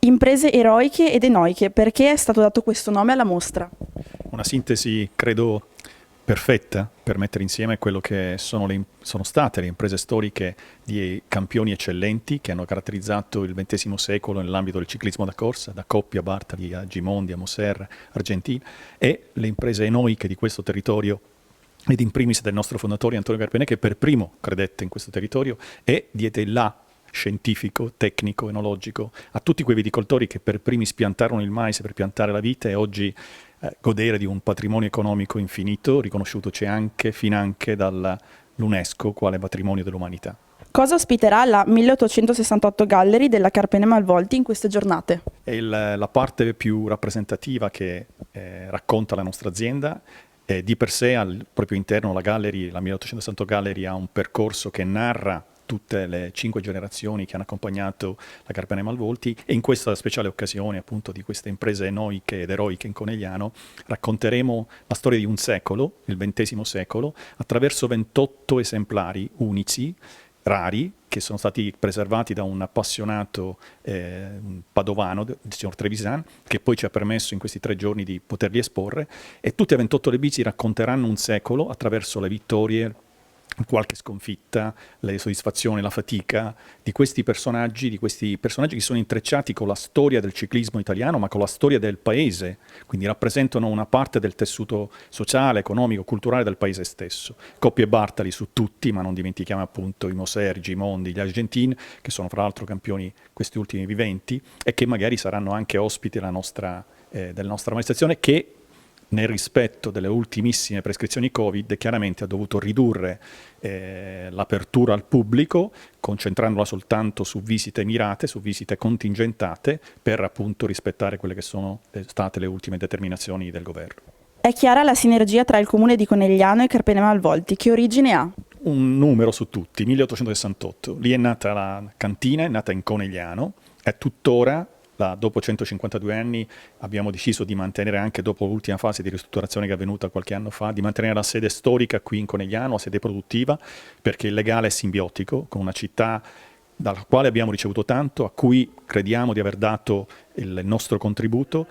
Imprese eroiche ed enoiche, perché è stato dato questo nome alla mostra? Una sintesi, credo, perfetta per mettere insieme quello che sono state le imprese storiche di campioni eccellenti che hanno caratterizzato il XX secolo nell'ambito del ciclismo da corsa, da Coppi a Bartali a Gimondi a Moser, Argentin, e le imprese enoiche di questo territorio ed in primis del nostro fondatore Antonio Carpenè, che per primo credette in questo territorio e diede il là scientifico, tecnico, enologico a tutti quei viticoltori che per primi spiantarono il mais per piantare la vite e oggi godere di un patrimonio economico infinito, riconosciutoci anche, finanche dall'UNESCO quale patrimonio dell'umanità. Cosa ospiterà la 1868 Gallery della Carpene Malvolti in queste giornate? È la parte più rappresentativa che racconta la nostra azienda. Di per sé, al proprio interno, la 1868 Gallery ha un percorso che narra tutte le 5 generazioni che hanno accompagnato la Carpene Malvolti e in questa speciale occasione appunto di queste imprese enoiche ed eroiche in Conegliano racconteremo la storia di un secolo, il XX secolo, attraverso 28 esemplari unici, rari, che sono stati preservati da un appassionato padovano, il signor Trevisan, che poi ci ha permesso in questi 3 giorni di poterli esporre, e tutte e 28 le bici racconteranno un secolo attraverso le vittorie, qualche sconfitta, le soddisfazioni, la fatica di questi personaggi che sono intrecciati con la storia del ciclismo italiano, ma con la storia del paese, quindi rappresentano una parte del tessuto sociale, economico, culturale del paese stesso. Coppi e Bartali su tutti, ma non dimentichiamo appunto i Moser, i Gimondi, gli Argentin, che sono fra l'altro campioni questi ultimi viventi e che magari saranno anche ospiti della nostra manifestazione, che nel rispetto delle ultimissime prescrizioni Covid, chiaramente ha dovuto ridurre l'apertura al pubblico, concentrandola soltanto su visite mirate, su visite contingentate, per appunto rispettare quelle che sono state le ultime determinazioni del governo. È chiara la sinergia tra il comune di Conegliano e Carpene Malvolti. Che origine ha? Un numero su tutti, 1868. Lì è nata la cantina, è nata in Conegliano, è tuttora. Dopo 152 anni abbiamo deciso di mantenere, anche dopo l'ultima fase di ristrutturazione che è avvenuta qualche anno fa, di mantenere la sede storica qui in Conegliano, la sede produttiva, perché il legale è simbiotico con una città dalla quale abbiamo ricevuto tanto, a cui crediamo di aver dato il nostro contributo,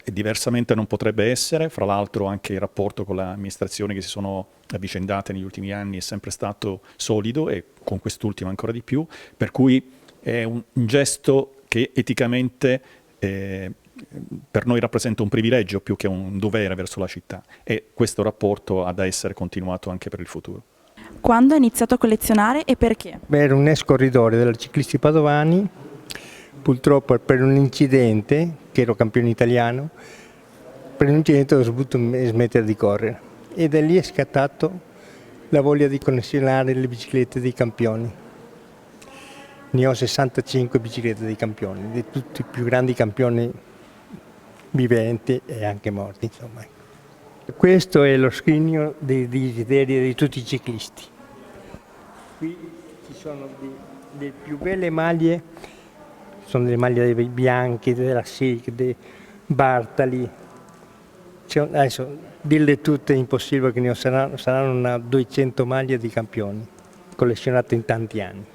e diversamente non potrebbe essere. Fra l'altro anche il rapporto con le amministrazioni che si sono avvicendate negli ultimi anni è sempre stato solido e con quest'ultima ancora di più, per cui è un gesto che eticamente per noi rappresenta un privilegio più che un dovere verso la città, e questo rapporto ha da essere continuato anche per il futuro. Quando ha iniziato a collezionare e perché? Ero un ex corridore della Ciclisti Padovani, purtroppo per un incidente, che ero campione italiano, per un incidente ho dovuto smettere di correre e da lì è scattato la voglia di collezionare le biciclette dei campioni. Ne ho 65 biciclette dei campioni, di tutti i più grandi campioni viventi e anche morti, insomma. Questo è lo scrigno dei desideri di tutti i ciclisti. Qui ci sono le più belle maglie, sono delle maglie dei bianchi, della SIC, dei Bartali. Adesso dirle tutte è impossibile, che ne saranno una 200 maglie di campioni, collezionate in tanti anni.